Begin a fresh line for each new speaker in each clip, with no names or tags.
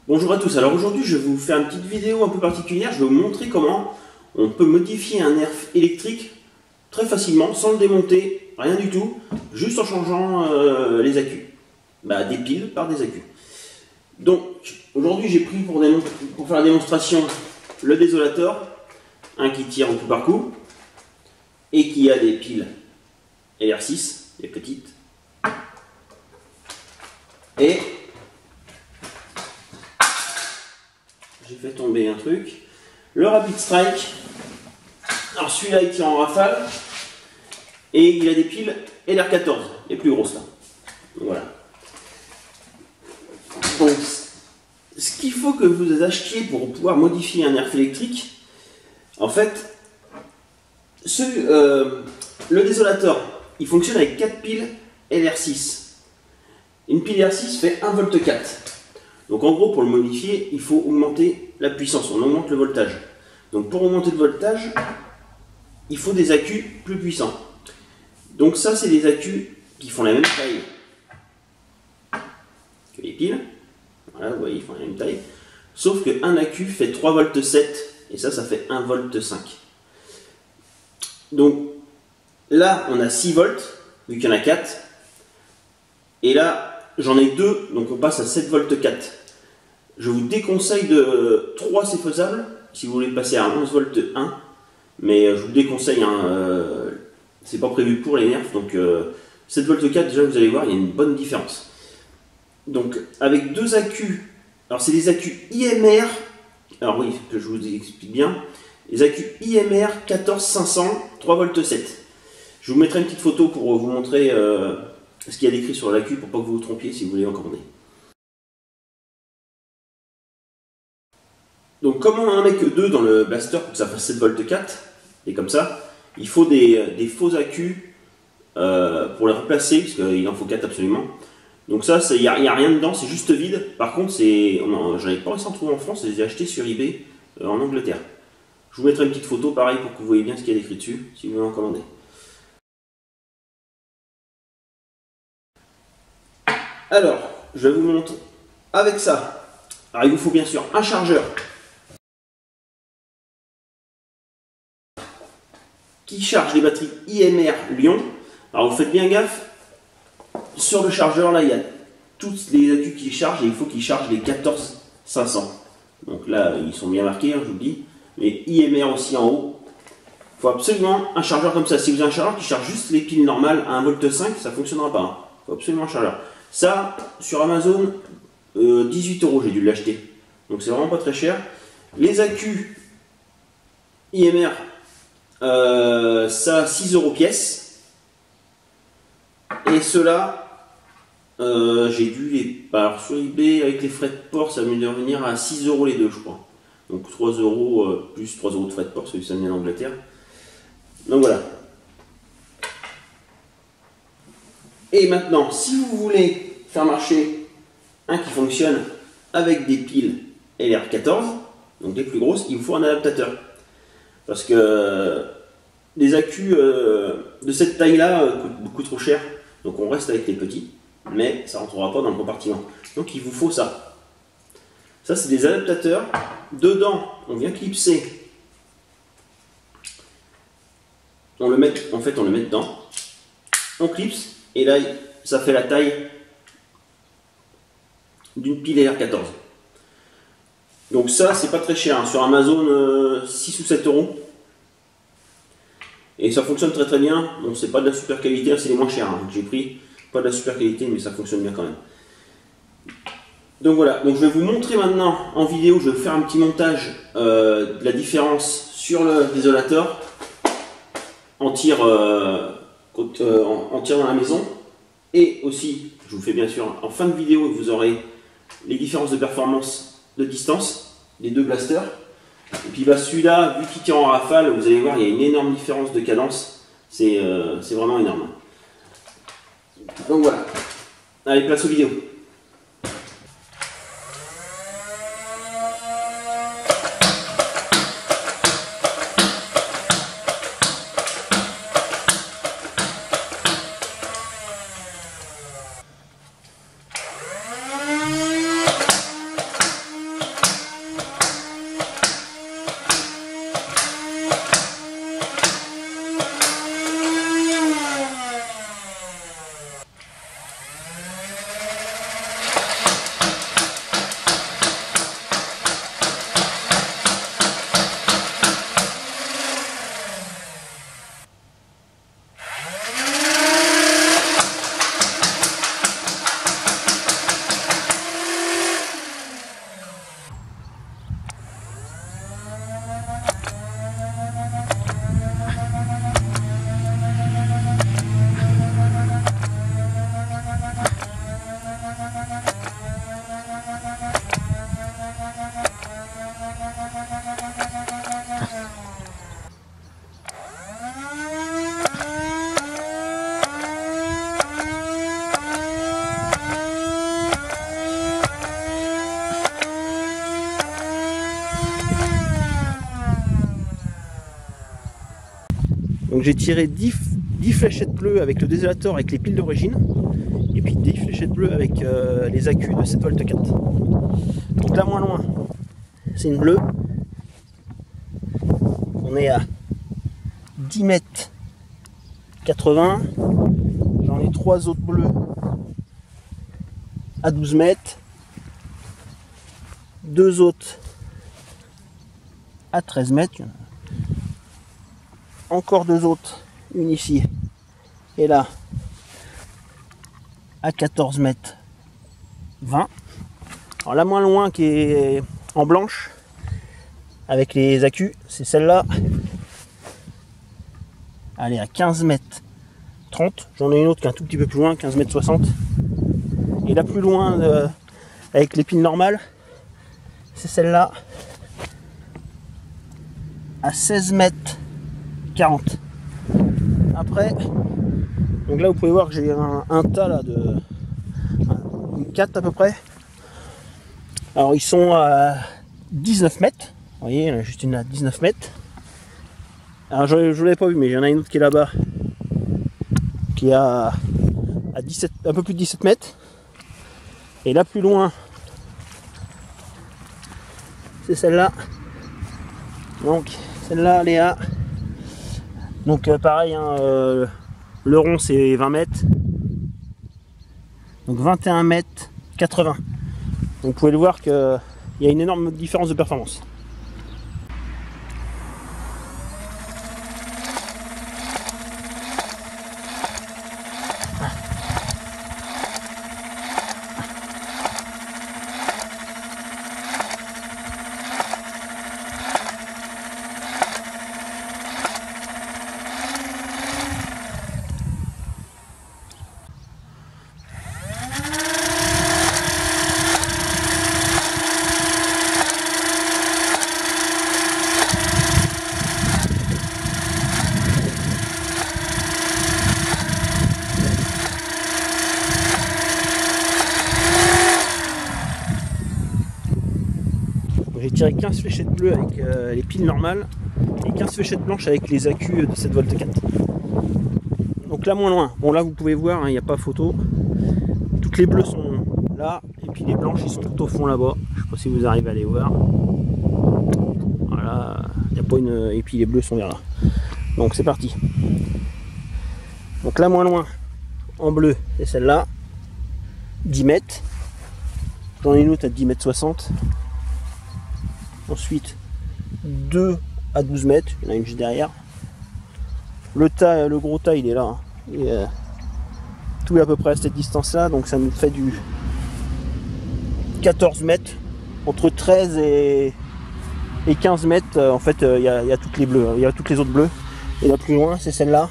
Bonjour à tous, alors aujourd'hui je vais vous faire une petite vidéo un peu particulière, je vais vous montrer comment on peut modifier un nerf électrique très facilement, sans le démonter, rien du tout, juste en changeant les accus. Des piles par des accus. Donc aujourd'hui j'ai pris pour faire la démonstration le désolator, un qui tire en coup par coup, et qui a des piles LR6, les petites, et j'ai fait tomber un truc. Le Rapid Strike, alors celui-là il tire en rafale, et il a des piles LR14, les plus grosses là. Donc, voilà. Donc, ce qu'il faut que vous achetiez pour pouvoir modifier un nerf électrique, en fait, le désolator, il fonctionne avec 4 piles LR6. Une pile LR6 fait 1,4 V. Donc en gros, pour le modifier, il faut augmenter la puissance, on augmente le voltage. Donc pour augmenter le voltage, il faut des accus plus puissants. Donc ça, c'est des accus qui font la même taille que les piles. Voilà, vous voyez, ils font la même taille. Sauf qu'un accu fait 3,7 V et ça fait 1,5 V. Donc là, on a 6 volts, vu qu'il y en a 4. Et là, j'en ai 2, donc on passe à 7,4 V. Je vous déconseille de 3, c'est faisable, si vous voulez passer à 11 volts 1. Mais je vous déconseille, c'est pas prévu pour les nerfs, donc 7,4 V, déjà vous allez voir, il y a une bonne différence. Donc avec deux accus, alors c'est des accus IMR, alors oui, que je vous explique bien, les accus IMR 14500 3,7 V. Je vous mettrai une petite photo pour vous montrer ce qu'il y a décrit sur l'accu pour pas que vous vous trompiez si vous voulez en commander. Donc comme on n'en met que 2 dans le blaster pour que ça fasse 7,4 V, et comme ça, il faut des faux accus pour les remplacer, parce qu'il en faut 4 absolument. Donc ça, il n'y a rien dedans, c'est juste vide. Par contre, j'en ai pas réussi à en trouver en France, je les ai achetés sur eBay en Angleterre. Je vous mettrai une petite photo pareil pour que vous voyez bien ce qu'il y a décrit dessus, si vous voulez en commander. Alors, je vais vous montrer avec ça. Alors il vous faut bien sûr un chargeur qui charge les batteries IMR Lyon. Alors vous faites bien gaffe, sur le chargeur là il y a tous les accus qui chargent et il faut qu'ils chargent les 14500. Donc là ils sont bien marqués, je vous le dis, mais IMR aussi en haut. Il faut absolument un chargeur comme ça. Si vous avez un chargeur qui charge juste les piles normales à 1,5 V, ça ne fonctionnera pas. Il faut absolument un chargeur. Ça, sur Amazon, 18 € j'ai dû l'acheter. Donc c'est vraiment pas très cher. Les accus IMR, ça 6 € pièce. Et ceux-là, j'ai dû les. Alors sur eBay, avec les frais de port, ça va me revenir à 6 € les deux, je crois. Donc 3 € plus 3 € de frais de port, celui que ça vient d'Angleterre. Donc voilà. Et maintenant, si vous voulez faire marcher un qui fonctionne avec des piles LR14, donc les plus grosses, il vous faut un adaptateur. Parce que les accus de cette taille-là coûtent beaucoup trop cher. Donc on reste avec les petits, mais ça ne rentrera pas dans le compartiment. Donc il vous faut ça. Ça, c'est des adaptateurs. Dedans, on vient clipser. On le met dedans. On clipse. Et là, ça fait la taille d'une pile LR14. Donc ça, c'est pas très cher. Hein. Sur Amazon, 6 ou 7 €. Et ça fonctionne très très bien. Bon, c'est pas de la super qualité, c'est les moins chers que j'ai pris. Pas de la super qualité, mais ça fonctionne bien quand même. Donc voilà, donc je vais vous montrer maintenant en vidéo, je vais faire un petit montage de la différence sur le désolator en tir dans la maison. Et aussi, je vous fais bien sûr en fin de vidéo, vous aurez les différences de performance de distance des deux blasters. Et puis celui-là, vu qu'il tire en rafale, vous allez voir, il y a une énorme différence de cadence. C'est vraiment énorme. Donc voilà. Allez, place aux vidéos. Donc j'ai tiré 10 fléchettes bleues avec le désolator avec les piles d'origine, et puis 10 fléchettes bleues avec les accus de 7V4. Donc là moins loin, c'est une bleue. On est à 10 mètres 80. J'en ai 3 autres bleus à 12 mètres. 2 autres à 13 mètres. Encore 2 autres, une ici et là à 14 mètres 20. Alors la moins loin qui est en blanche avec les accus, c'est celle-là. Elle est à 15 mètres 30. J'en ai une autre qui est un tout petit peu plus loin, 15 mètres 60. Et la plus loin avec les piles normales, c'est celle-là à 16 mètres 40. Après, donc là vous pouvez voir que j'ai un tas là de 4 à peu près. Alors ils sont à 19 mètres. Vous voyez, il y en a juste une à 19 mètres. Alors je ne l'avais pas vu, mais il y en a une autre qui est là-bas, qui est à 17, un peu plus de 17 mètres. Et là plus loin, c'est celle-là. Donc celle-là elle est à... Donc pareil, hein, le rond c'est 20 mètres. Donc 21 mètres 80. Donc vous pouvez le voir qu'il y a une énorme différence de performance. J'ai tiré 15 fléchettes bleues avec les piles normales et 15 fléchettes blanches avec les accus de 7V4. Donc là moins loin, bon là vous pouvez voir, il n'y a pas photo, toutes les bleues sont là et puis les blanches ils sont tout au fond là-bas, je ne sais pas si vous arrivez à les voir. Voilà, il n'y a pas une... et puis les bleus sont vers là. Donc c'est parti. Donc là moins loin, en bleu, c'est celle-là, 10 mètres. J'en ai une autre à 10 mètres 60. Ensuite 2 à 12 mètres, il y en a une juste derrière. Le gros tas il est là, hein. Et, tout est à peu près à cette distance là, donc ça nous fait du 14 mètres, entre 13 et 15 mètres. En fait il y a toutes les bleues, il y a toutes les autres bleues. Et la plus loin c'est celle-là,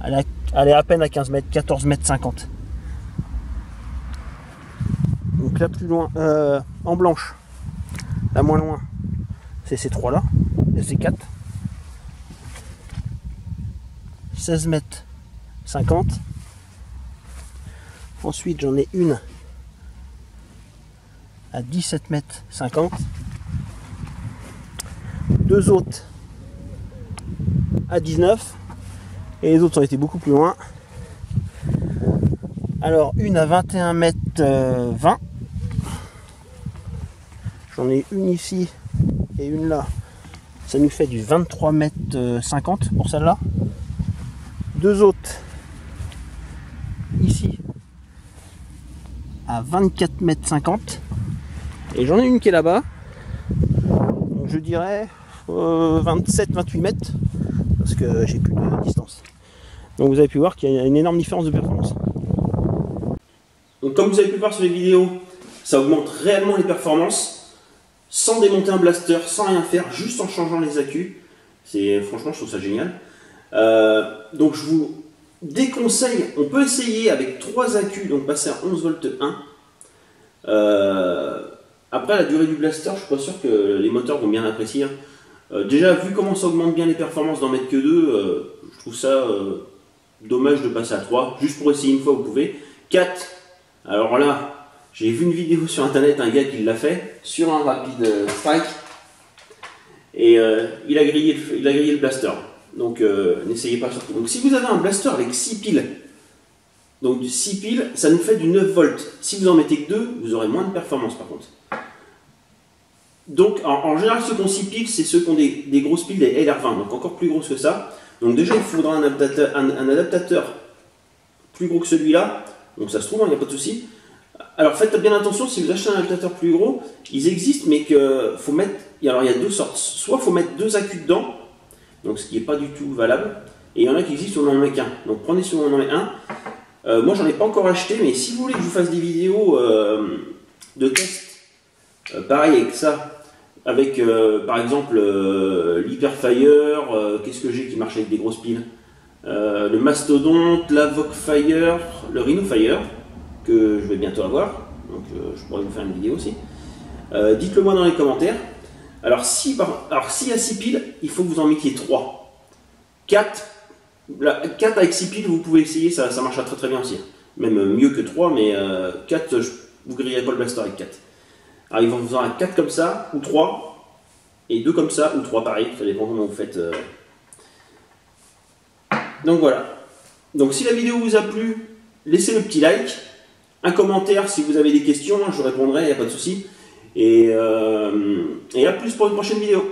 elle est à peine à 15 mètres, 14 mètres 50. Donc là plus loin, en blanche, la moins loin, c'est ces trois là, et ces 4. 16 mètres 50. Ensuite j'en ai une à 17 mètres 50. Deux autres à 19. Et les autres ont été beaucoup plus loin. Alors une à 21 mètres 20. J'en ai une ici et une là. Ça nous fait du 23 mètres 50 pour celle-là. Deux autres ici à 24 mètres 50. Et j'en ai une qui est là-bas. Donc je dirais 27-28 mètres. Parce que j'ai plus de distance. Donc vous avez pu voir qu'il y a une énorme différence de performance. Donc comme vous avez pu voir sur les vidéos, ça augmente réellement les performances. Sans démonter un blaster, sans rien faire, juste en changeant les accus. Franchement, je trouve ça génial. Donc je vous déconseille, on peut essayer avec 3 accus, donc passer à 11V1. Après la durée du blaster, je suis pas sûr que les moteurs vont bien l'apprécier. Déjà, vu comment ça augmente bien les performances d'en mettre que 2, je trouve ça dommage de passer à 3. Juste pour essayer une fois, vous pouvez. 4, alors là, j'ai vu une vidéo sur internet, un gars qui l'a fait sur un rapide strike. Et il a grillé le blaster. Donc n'essayez pas surtout. Donc si vous avez un blaster avec 6 piles, donc 6 piles, ça nous fait du 9 volts. Si vous en mettez que 2, vous aurez moins de performance par contre. Donc en général, ceux qui ont 6 piles, c'est ceux qui ont des grosses piles, des LR20, donc encore plus grosses que ça. Donc déjà, il faudra un adaptateur plus gros que celui-là. Donc ça se trouve, il n'y a pas de souci. Alors faites bien attention, si vous achetez un adaptateur plus gros, ils existent, mais que faut mettre. Alors il y a deux sortes. Soit il faut mettre 2 accus dedans, donc ce qui n'est pas du tout valable. Et il y en a qui existent où on n'en met qu'un. Donc prenez celui où on en met un. Moi j'en ai pas encore acheté, mais si vous voulez que je vous fasse des vidéos de test, pareil avec ça, avec par exemple l'Hyperfire, qu'est-ce que j'ai qui marche avec des grosses piles, le Mastodonte, la Vocfire, le Rhinofire, que je vais bientôt avoir, donc je pourrais vous faire une vidéo aussi. Dites-le moi dans les commentaires. Alors s'il y a 6 piles, il faut que vous en mettiez 3. 4 avec 6 piles, vous pouvez essayer, ça marchera très très bien aussi. Même mieux que 3, mais 4, vous grillerez pas le blaster avec 4. Alors ils vont vous en avoir 4 comme ça, ou 3, et 2 comme ça, ou 3 pareil, ça dépend comment vous faites. Donc voilà. Donc si la vidéo vous a plu, laissez le petit like, un commentaire si vous avez des questions, je vous répondrai, il n'y a pas de souci. Et à plus pour une prochaine vidéo.